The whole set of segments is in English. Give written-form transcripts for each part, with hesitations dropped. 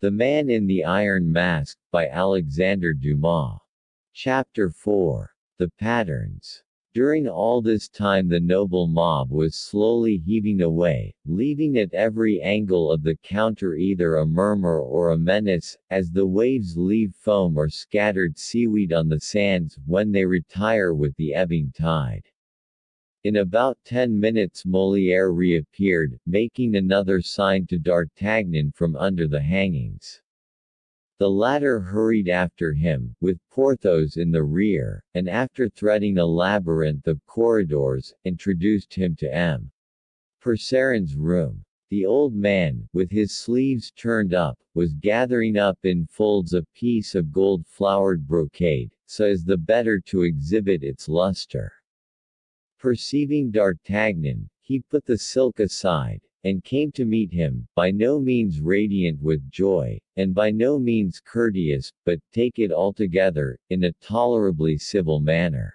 The Man in the Iron Mask, by Alexandre Dumas. Chapter 4. The Patterns. During all this time the noble mob was slowly heaving away, leaving at every angle of the counter either a murmur or a menace, as the waves leave foam or scattered seaweed on the sands, when they retire with the ebbing tide. In about 10 minutes Molière reappeared, making another sign to D'Artagnan from under the hangings. The latter hurried after him, with Porthos in the rear, and after threading a labyrinth of corridors, introduced him to M. Percerin's room. The old man, with his sleeves turned up, was gathering up in folds a piece of gold-flowered brocade, so as the better to exhibit its luster. Perceiving D'Artagnan, he put the silk aside, and came to meet him, by no means radiant with joy, and by no means courteous, but, take it altogether, in a tolerably civil manner.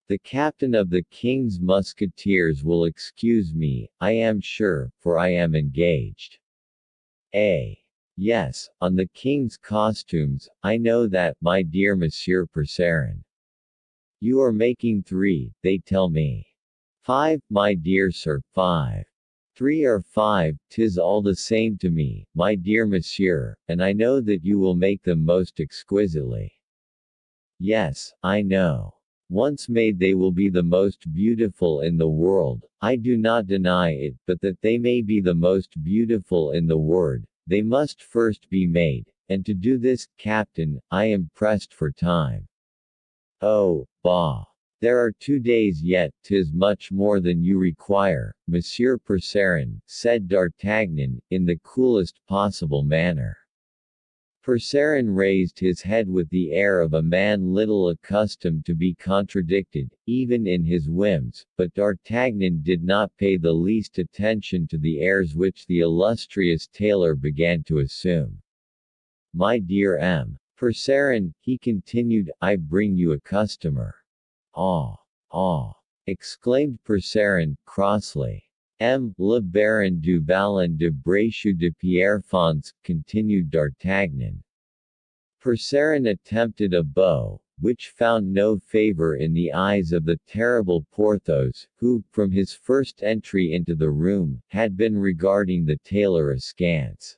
"The captain of the king's musketeers will excuse me, I am sure, for I am engaged." Yes, on the king's costumes, I know that, my dear Monsieur Percerin. You are making 3, they tell me. 5, my dear sir, 5. 3 or 5, 'tis all the same to me, my dear monsieur, and I know that you will make them most exquisitely. Yes, I know. Once made they will be the most beautiful in the world, I do not deny it, but that they may be the most beautiful in the world, they must first be made, and to do this, captain, I am pressed for time. Oh, bah! There are 2 days yet, 'tis much more than you require, Monsieur Percerin, said D'Artagnan, in the coolest possible manner. Percerin raised his head with the air of a man little accustomed to be contradicted, even in his whims, but D'Artagnan did not pay the least attention to the airs which the illustrious tailor began to assume. My dear M. Percerin, he continued, I bring you a customer. Ah! Ah! Exclaimed Percerin, crossly. Le Baron du Ballon de Brachou de Pierrefonds, continued D'Artagnan. Percerin attempted a bow, which found no favor in the eyes of the terrible Porthos, who, from his first entry into the room, had been regarding the tailor askance.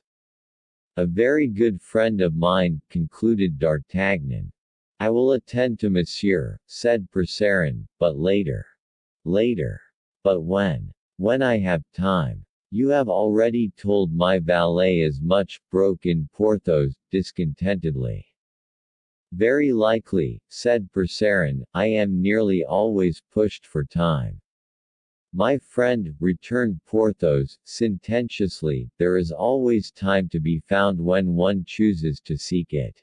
A very good friend of mine, concluded D'Artagnan. I will attend to monsieur, said Percerin, but later. Later. But when? When I have time. You have already told my valet as much, broke in Porthos, discontentedly. Very likely, said Percerin, I am nearly always pushed for time. My friend, returned Porthos, sententiously, there is always time to be found when one chooses to seek it.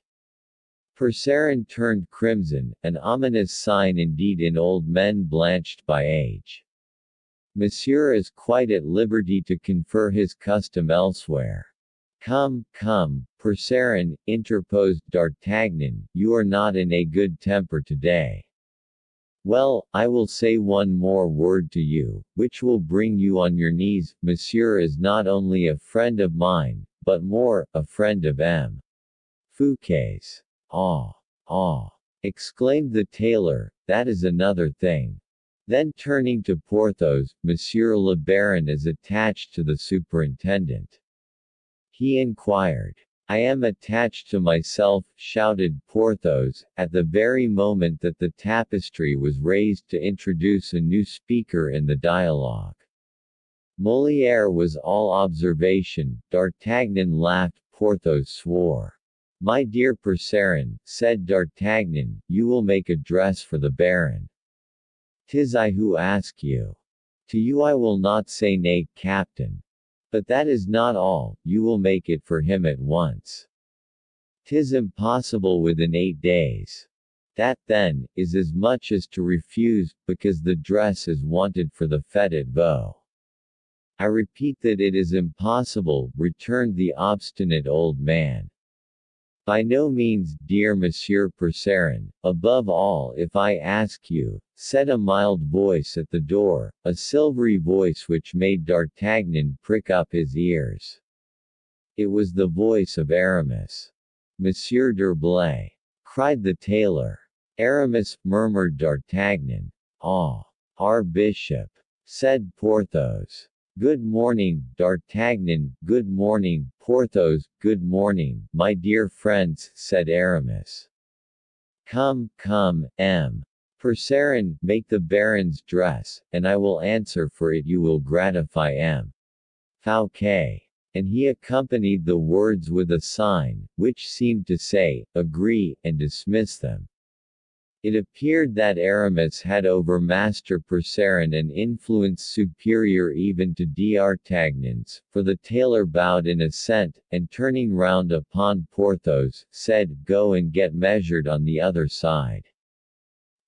Percerin turned crimson, an ominous sign indeed in old men blanched by age. Monsieur is quite at liberty to confer his custom elsewhere. Come, come, Percerin, interposed D'Artagnan, you are not in a good temper today. Well, I will say one more word to you, which will bring you on your knees. Monsieur is not only a friend of mine, but more, a friend of M. Fouquet's. Ah! Ah! Exclaimed the tailor, that is another thing. Then turning to Porthos, Monsieur le Baron is attached to the superintendent. He inquired. I am attached to myself, shouted Porthos, at the very moment that the tapestry was raised to introduce a new speaker in the dialogue. Molière was all observation, D'Artagnan laughed, Porthos swore. My dear Percerin, said D'Artagnan, you will make a dress for the Baron. 'Tis I who ask you. To you I will not say nay, captain. But that is not all, you will make it for him at once. 'Tis impossible within 8 days. That, then, is as much as to refuse, because the dress is wanted for the fête at Vaux. I repeat that it is impossible, returned the obstinate old man. By no means, dear Monsieur Percerin, above all if I ask you, said a mild voice at the door, a silvery voice which made D'Artagnan prick up his ears. It was the voice of Aramis. Monsieur d'Herblay! Cried the tailor. Aramis, murmured D'Artagnan. Ah! Our bishop! Said Porthos. Good morning, D'Artagnan. Good morning, Porthos. Good morning, my dear friends, said Aramis. Come, come, M. Percerin, make the Baron's dress, and I will answer for it you will gratify M. Fouquet. And he accompanied the words with a sign, which seemed to say, agree, and dismiss them. It appeared that Aramis had over Master Percerin an influence superior even to D'Artagnan's, for the tailor bowed in assent, and turning round upon Porthos, said, go and get measured on the other side.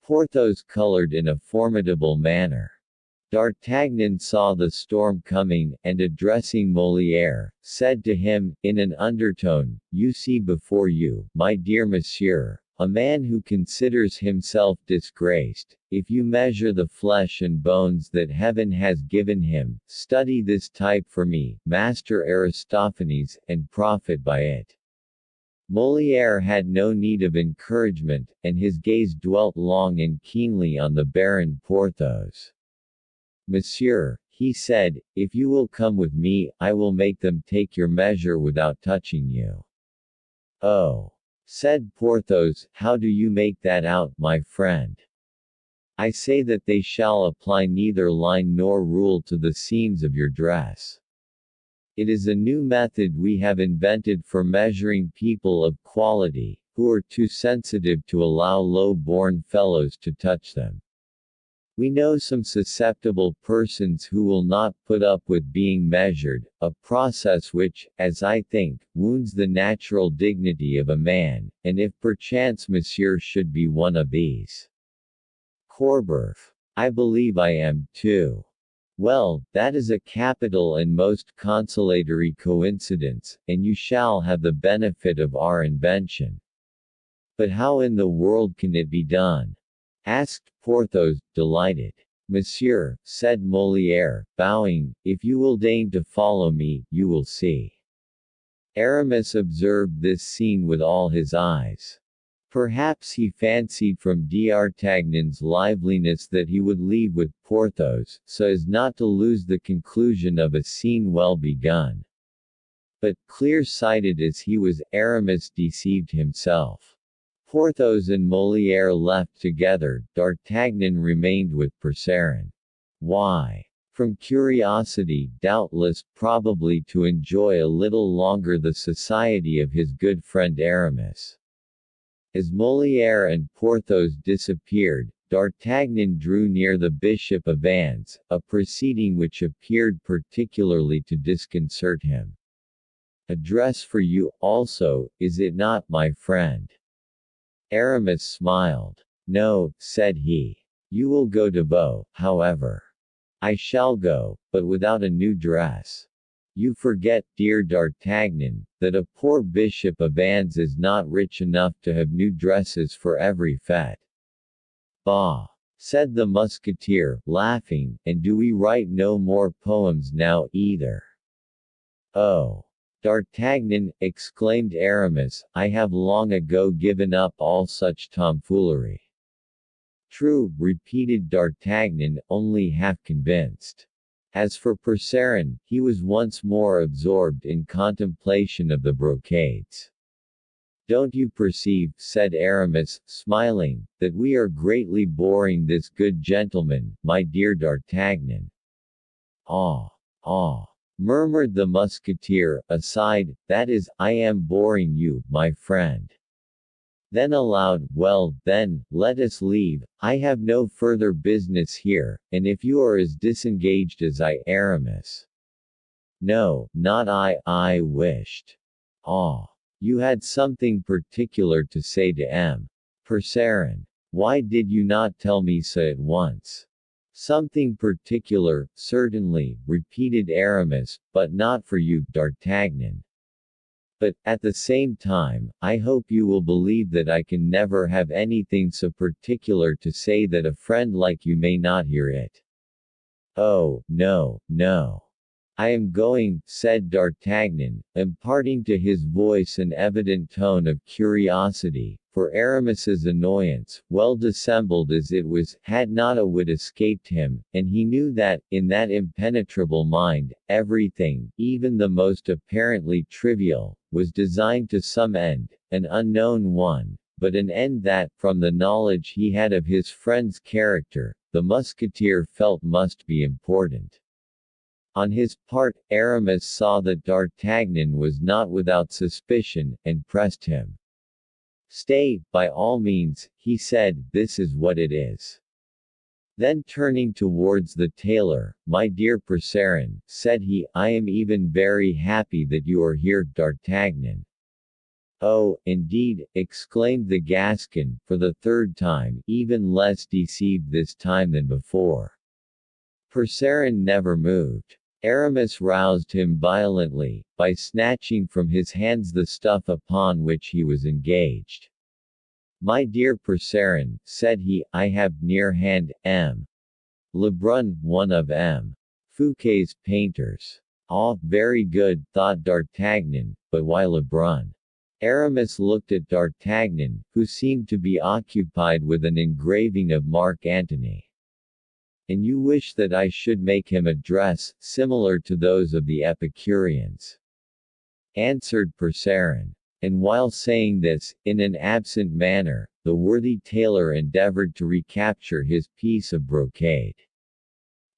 Porthos colored in a formidable manner. D'Artagnan saw the storm coming, and addressing Molière, said to him, in an undertone, you see before you, my dear monsieur, a man who considers himself disgraced. If you measure the flesh and bones that heaven has given him, study this type for me, Master Aristophanes, and profit by it. Molière had no need of encouragement, and his gaze dwelt long and keenly on the Baron Porthos. Monsieur, he said, if you will come with me, I will make them take your measure without touching you. Oh! Said Porthos, how do you make that out, my friend? I say that they shall apply neither line nor rule to the seams of your dress. It is a new method we have invented for measuring people of quality, who are too sensitive to allow low-born fellows to touch them. We know some susceptible persons who will not put up with being measured, a process which, as I think, wounds the natural dignity of a man, and if perchance monsieur should be one of these. Corberf. I believe I am, too. Well, that is a capital and most consolatory coincidence, and you shall have the benefit of our invention. But how in the world can it be done? Asked Porthos, delighted. Monsieur, said Molière, bowing, if you will deign to follow me, you will see. Aramis observed this scene with all his eyes. Perhaps he fancied from D'Artagnan's liveliness that he would leave with Porthos, so as not to lose the conclusion of a scene well begun. But, clear-sighted as he was, Aramis deceived himself. Porthos and Molière left together, D'Artagnan remained with Percerin. Why? From curiosity, doubtless, probably to enjoy a little longer the society of his good friend Aramis. As Molière and Porthos disappeared, D'Artagnan drew near the Bishop of Vannes, a proceeding which appeared particularly to disconcert him. A dress for you, also, is it not, my friend? Aramis smiled. No, said he. You will go to Vaux, however. I shall go, but without a new dress. You forget, dear D'Artagnan, that a poor bishop of Vannes is not rich enough to have new dresses for every fête. Bah! Said the musketeer, laughing, and do we write no more poems now either? Oh! D'Artagnan, exclaimed Aramis, I have long ago given up all such tomfoolery. True, repeated D'Artagnan, only half convinced. As for Percerin, he was once more absorbed in contemplation of the brocades. Don't you perceive, said Aramis, smiling, that we are greatly boring this good gentleman, my dear D'Artagnan? Ah! Ah! Murmured the musketeer, aside, that is, I am boring you, my friend. Then aloud, well, then, let us leave, I have no further business here, and if you are as disengaged as I, Aramis. No, not I wished. Ah! You had something particular to say to M. Percerin. Why did you not tell me so at once? Something particular, certainly, repeated Aramis, but not for you, D'Artagnan. But, at the same time, I hope you will believe that I can never have anything so particular to say that a friend like you may not hear it. Oh, no, no. I am going, said D'Artagnan, imparting to his voice an evident tone of curiosity, for Aramis's annoyance, well dissembled as it was, had not a whit escaped him, and he knew that, in that impenetrable mind, everything, even the most apparently trivial, was designed to some end, an unknown one, but an end that, from the knowledge he had of his friend's character, the musketeer felt must be important. On his part, Aramis saw that D'Artagnan was not without suspicion, and pressed him. Stay, by all means, he said, this is what it is. Then turning towards the tailor, my dear Percerin, said he, I am even very happy that you are here, D'Artagnan. Oh, indeed, exclaimed the Gascon, for the third time, even less deceived this time than before. Percerin never moved. Aramis roused him violently, by snatching from his hands the stuff upon which he was engaged. My dear Percerin, said he, I have near hand, M. Lebrun, one of M. Fouquet's painters. Ah, very good, thought D'Artagnan, but why Lebrun? Aramis looked at D'Artagnan, who seemed to be occupied with an engraving of Mark Antony. And you wish that I should make him a dress, similar to those of the Epicureans? Answered Percerin. And while saying this, in an absent manner, the worthy tailor endeavored to recapture his piece of brocade.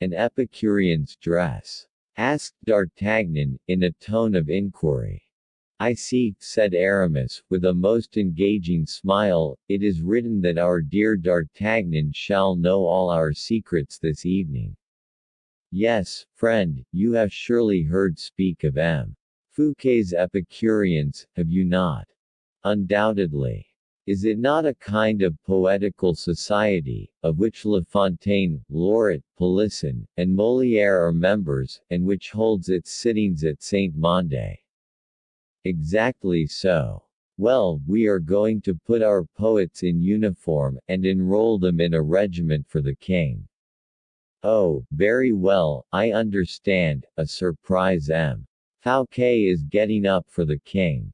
An Epicurean's dress? Asked D'Artagnan, in a tone of inquiry. I see, said Aramis, with a most engaging smile, it is written that our dear D'Artagnan shall know all our secrets this evening. Yes, friend, you have surely heard speak of M. Fouquet's Epicureans, have you not? Undoubtedly. Is it not a kind of poetical society, of which La Fontaine, Lauret, Polisson, and Molière are members, and which holds its sittings at Saint-Mandé? Exactly so. Well, we are going to put our poets in uniform, and enroll them in a regiment for the king. Oh, very well, I understand, a surprise M. Fouquet is getting up for the king.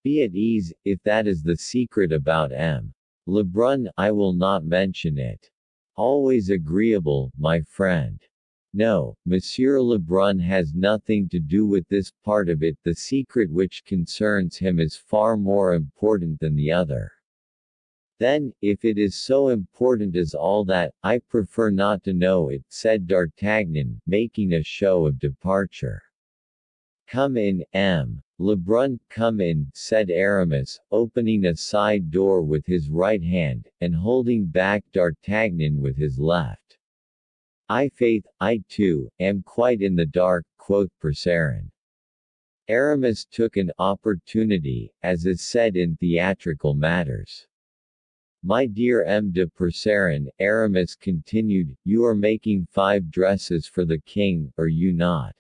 Be at ease, if that is the secret about M. Lebrun, I will not mention it. Always agreeable, my friend. No, Monsieur Lebrun has nothing to do with this part of it. The secret which concerns him is far more important than the other. Then, if it is so important as all that, I prefer not to know it, said D'Artagnan, making a show of departure. Come in, M. Lebrun, come in, said Aramis, opening a side door with his right hand, and holding back D'Artagnan with his left. Faith, I too, am quite in the dark, quoth Percerin. Aramis took an opportunity, as is said in theatrical matters. My dear M. de Percerin, Aramis continued, you are making 5 dresses for the king, are you not?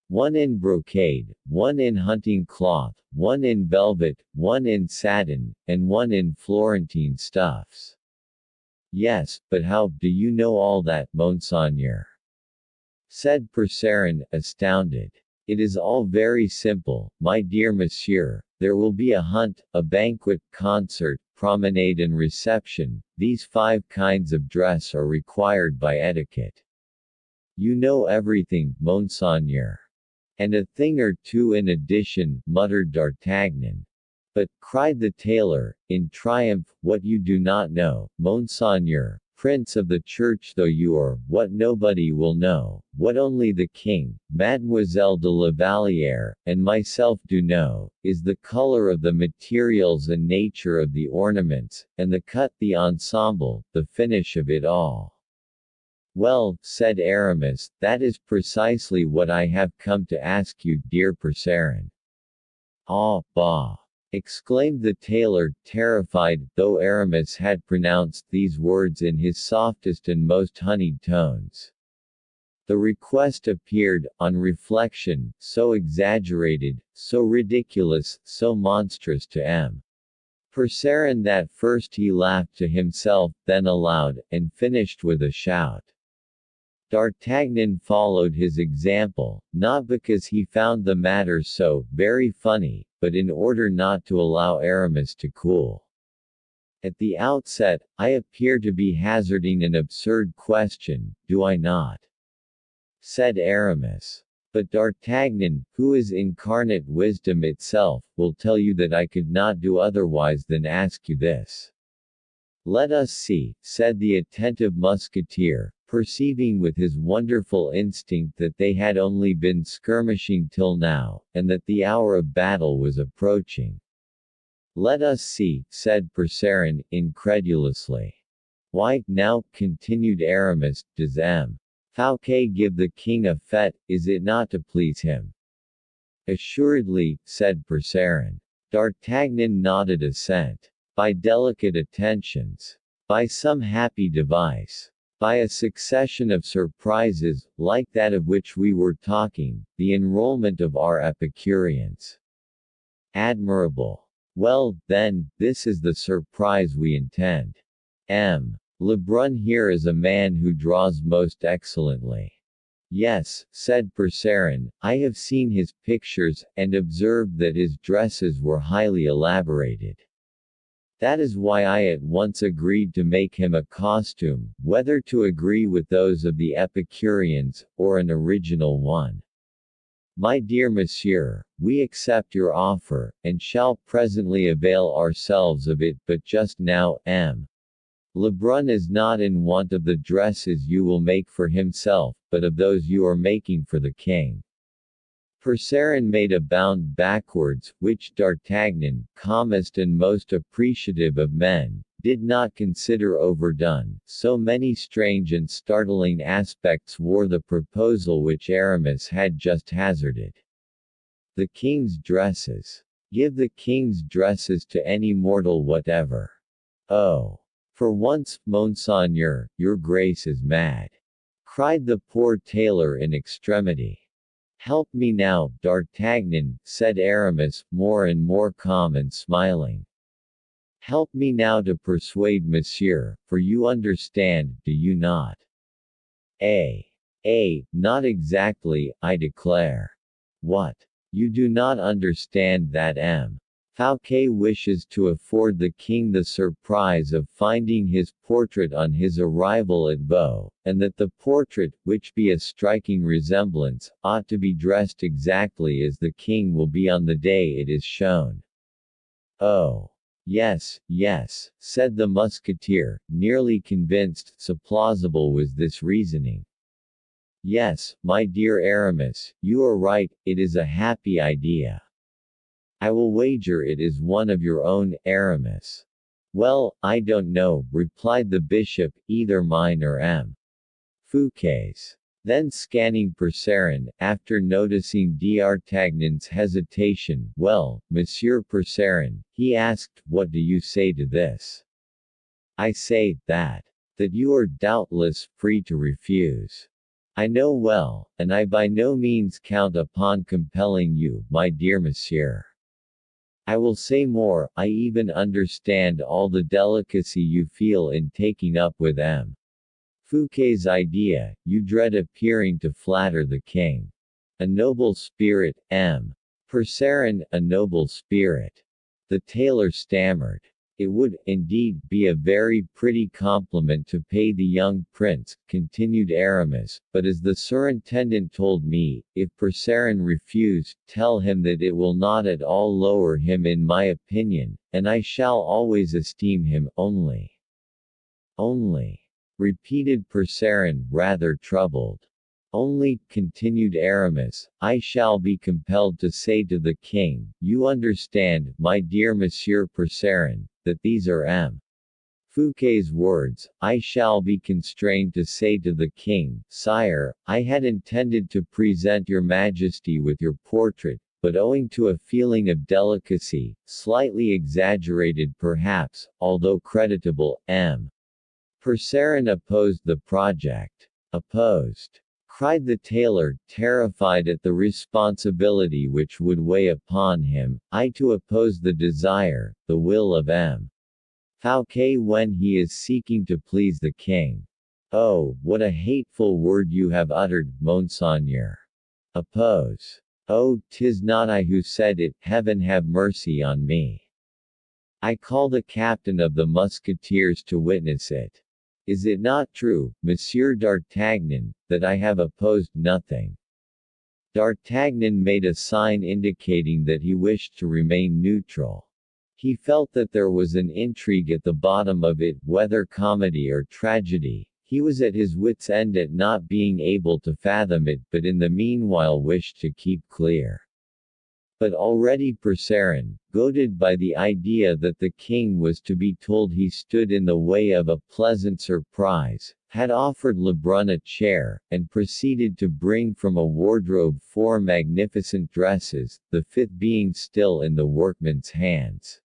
1 in brocade, 1 in hunting cloth, 1 in velvet, 1 in satin, and 1 in Florentine stuffs. Yes, but how do you know all that, Monseigneur? Said Percerin, astounded. It is all very simple, my dear monsieur. There will be a hunt, a banquet, concert, promenade and reception. These 5 kinds of dress are required by etiquette. You know everything, Monseigneur. And a thing or two in addition, muttered D'Artagnan. But, cried the tailor, in triumph, what you do not know, Monseigneur, Prince of the Church though you are, what nobody will know, what only the King, Mademoiselle de la Vallière, and myself do know, is the color of the materials and nature of the ornaments, and the cut, the ensemble, the finish of it all. Well, said Aramis, that is precisely what I have come to ask you, dear Percerin. Ah, bah! Exclaimed the tailor, terrified, though Aramis had pronounced these words in his softest and most honeyed tones. The request appeared, on reflection, so exaggerated, so ridiculous, so monstrous to M. Percerin that first he laughed to himself, then aloud, and finished with a shout. D'Artagnan followed his example, not because he found the matter so very funny, but in order not to allow Aramis to cool. At the outset, I appear to be hazarding an absurd question, do I not? Said Aramis. But D'Artagnan, who is incarnate wisdom itself, will tell you that I could not do otherwise than ask you this. Let us see, said the attentive musketeer, perceiving with his wonderful instinct that they had only been skirmishing till now, and that the hour of battle was approaching. Let us see, said Percerin, incredulously. Why, now, continued Aramis, does M. Fouquet give the king a fête, is it not to please him? Assuredly, said Percerin. D'Artagnan nodded assent. By delicate attentions. By some happy device. By a succession of surprises, like that of which we were talking, the enrollment of our Epicureans. Admirable. Well, then, this is the surprise we intend. M. Lebrun here is a man who draws most excellently. Yes, said Percerin, I have seen his pictures, and observed that his dresses were highly elaborated. That is why I at once agreed to make him a costume, whether to agree with those of the Epicureans, or an original one. My dear monsieur, we accept your offer, and shall presently avail ourselves of it, but just now, M. Lebrun is not in want of the dresses you will make for himself, but of those you are making for the king. Percerin made a bound backwards, which D'Artagnan, calmest and most appreciative of men, did not consider overdone, so many strange and startling aspects wore the proposal which Aramis had just hazarded. The king's dresses. Give the king's dresses to any mortal whatever. Oh! For once, Monseigneur, your grace is mad! Cried the poor tailor in extremity. Help me now, D'Artagnan, said Aramis, more and more calm and smiling. Help me now to persuade monsieur, for you understand, do you not? Not exactly, I declare. What? You do not understand that M. Fouquet wishes to afford the king the surprise of finding his portrait on his arrival at Vaux, and that the portrait, which be a striking resemblance, ought to be dressed exactly as the king will be on the day it is shown. Oh! Yes, yes, said the musketeer, nearly convinced, so plausible was this reasoning. Yes, my dear Aramis, you are right, it is a happy idea. I will wager it is one of your own, Aramis. Well, I don't know, replied the bishop, either mine or M. Fouquet's. Then scanning Percerin, after noticing D'Artagnan's hesitation, well, Monsieur Percerin, he asked, what do you say to this? I say, that you are doubtless free to refuse. I know well, and I by no means count upon compelling you, my dear monsieur. I will say more, I even understand all the delicacy you feel in taking up with M. Fouquet's idea, you dread appearing to flatter the king. A noble spirit, M. Percerin, a noble spirit. The tailor stammered. It would, indeed, be a very pretty compliment to pay the young prince, continued Aramis, but as the surintendant told me, if Percerin refuse, tell him that it will not at all lower him in my opinion, and I shall always esteem him, only, repeated Percerin, rather troubled. Only, continued Aramis, I shall be compelled to say to the king, you understand, my dear Monsieur Percerin, that these are M. Fouquet's words, I shall be constrained to say to the king, sire, I had intended to present your majesty with your portrait, but owing to a feeling of delicacy, slightly exaggerated perhaps, although creditable, M. Percerin opposed the project. Opposed! Cried the tailor, terrified at the responsibility which would weigh upon him, I to oppose the desire, the will of M. Fouquet when he is seeking to please the king. Oh, what a hateful word you have uttered, Monseigneur. Oppose. Oh, 'tis not I who said it, heaven have mercy on me. I call the captain of the musketeers to witness it. Is it not true, Monsieur d'Artagnan, that I have opposed nothing? D'Artagnan made a sign indicating that he wished to remain neutral. He felt that there was an intrigue at the bottom of it, whether comedy or tragedy. He was at his wits' end at not being able to fathom it, but in the meanwhile wished to keep clear. But already Percerin, goaded by the idea that the king was to be told he stood in the way of a pleasant surprise, had offered Lebrun a chair, and proceeded to bring from a wardrobe 4 magnificent dresses, the 5th being still in the workman's hands.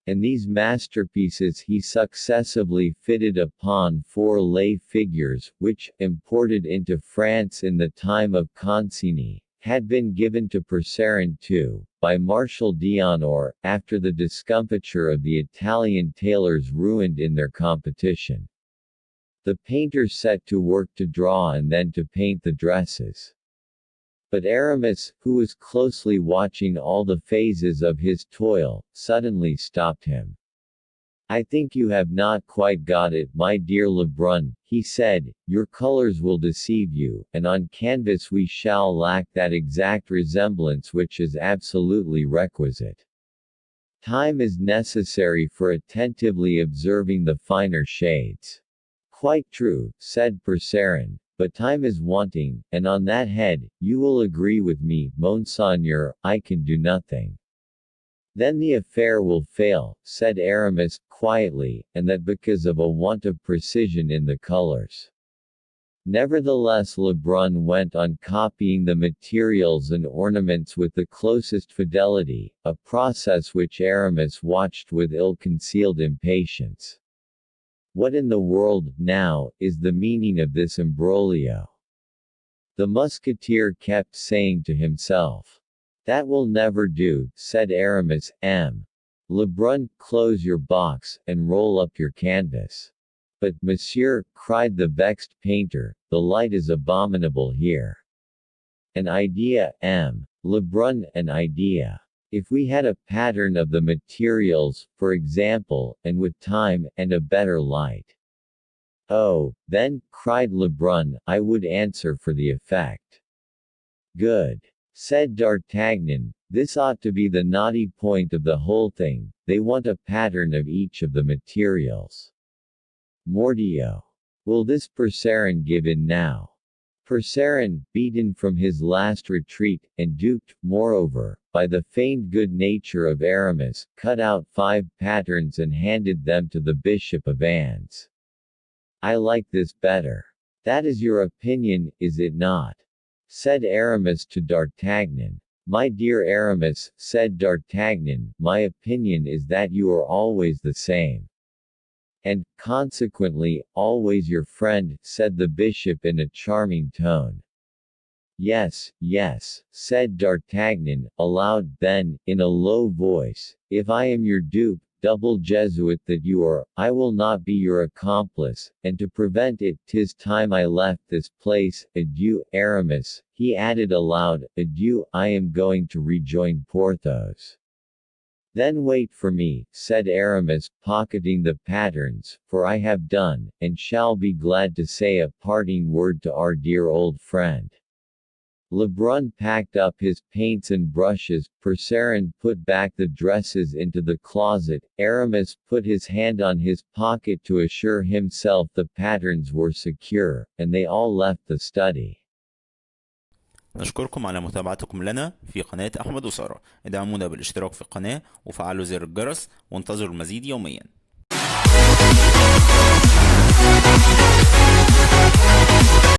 And these masterpieces he successively fitted upon 4 lay figures, which, imported into France in the time of Concini, had been given to Percerin too, by Marshal d'Honor, after the discomfiture of the Italian tailors ruined in their competition. The painter set to work to draw and then to paint the dresses. But Aramis, who was closely watching all the phases of his toil, suddenly stopped him. I think you have not quite got it, my dear Lebrun, he said. Your colors will deceive you, and on canvas we shall lack that exact resemblance which is absolutely requisite. Time is necessary for attentively observing the finer shades. Quite true, said Percerin, but time is wanting, and on that head, you will agree with me, Monseigneur, I can do nothing. Then the affair will fail, said Aramis, quietly, and that because of a want of precision in the colors. Nevertheless, Lebrun went on copying the materials and ornaments with the closest fidelity, a process which Aramis watched with ill-concealed impatience. What in the world, now, is the meaning of this imbroglio? The musketeer kept saying to himself. That will never do, said Aramis. Lebrun, close your box, and roll up your canvas. But, monsieur, cried the vexed painter, the light is abominable here. An idea, Lebrun, an idea. If we had a pattern of the materials, for example, and with time, and a better light. Oh, then, cried Lebrun, I would answer for the effect. Good. Said D'Artagnan, this ought to be the knotty point of the whole thing, they want a pattern of each of the materials. Mordioux. Will this Percerin give in now? Percerin, beaten from his last retreat, and duped, moreover, by the feigned good nature of Aramis, cut out 5 patterns and handed them to the Bishop of Vannes. I like this better. That is your opinion, is it not? Said Aramis to D'Artagnan. My dear Aramis, said D'Artagnan, my opinion is that you are always the same. And, consequently, always your friend, said the bishop in a charming tone. Yes, yes, said D'Artagnan, aloud, then, in a low voice, if I am your dupe, double Jesuit that you are, I will not be your accomplice, and to prevent it, 'tis time I left this place. Adieu, Aramis, he added aloud, adieu, I am going to rejoin Porthos. Then wait for me, said Aramis, pocketing the patterns, for I have done, and shall be glad to say a parting word to our dear old friend. Lebrun packed up his paints and brushes, Percerin put back the dresses into the closet, Aramis put his hand on his pocket to assure himself the patterns were secure, and they all left the study. نشكركم على متابعتكم لنا في قناة أحمد وسارة. ادعمونا بالاشتراك في القناة وفعلوا زر الجرس وانتظروا المزيد يوميا.